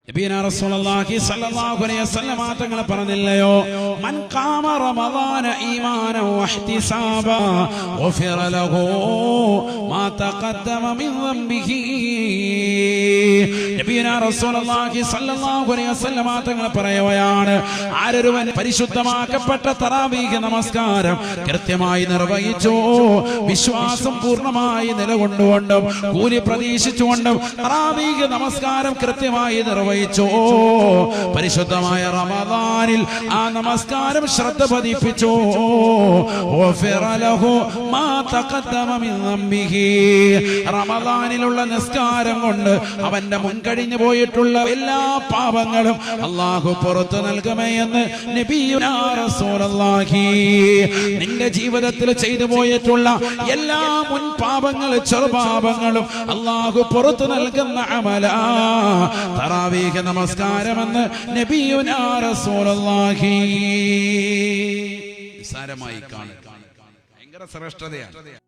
നബിയനാ റസൂലുള്ളാഹി സ്വല്ലല്ലാഹു അലൈഹി വസല്ലം തങ്ങൾ പറഞ്ഞില്ലയോ, മൻ ഖാമ റമദാന ഈമാനൻ വഹ്തിസാബാ ഗുഫിറ ലഹു മാ തഖദ്ദമ മിൻ ദംബിഹി. നബിയനാ റസൂലുള്ളാഹി സ്വല്ലല്ലാഹു അലൈഹി വസല്ലം തങ്ങൾ പറയുകയാണ്, ആരൊരുവൻ പരിശുദ്ധമാക്കപ്പെട്ട തറാവീഹ് നമസ്കാരം കൃത്യമായി നിർവഹിച്ചു, വിശ്വാസം പൂർണ്ണമായി നിലകൊണ്ടുകൊണ്ടും കൂലി പ്രതീക്ഷിച്ചുകൊണ്ടും തറാവീഹ് നമസ്കാരം കൃത്യമായി നിർവഹിച്ചു, പരിശുദ്ധമായ റമദാനിൽ ആ നമസ്കാരം ശ്രദ്ധ പതിപ്പിച്ചു, റമദാനിലുള്ള നിസ്കാരം കൊണ്ട് അവന്റെ മുൻകഴിഞ്ഞു പോയിട്ടുള്ള എല്ലാ പാപങ്ങളും അല്ലാഹു പുറത്തു നൽകുമെന്ന് നബിയുനാ റസൂലുള്ളാഹി. നിന്റെ ജീവിതത്തിൽ ചെയ്തു പോയിട്ടുള്ള എല്ലാ മുൻ പാപങ്ങളും ചെറുപാപങ്ങളും അല്ലാഹു പുറത്തു നൽകുന്ന അമലാ തറാവീഹ് നമസ്കാരമെന്ന് നബിയുനാ റസൂലുള്ളാഹി. നിസ്സാരമായി കാണുക, ഭയങ്കര ശ്രേഷ്ഠതയാണ്.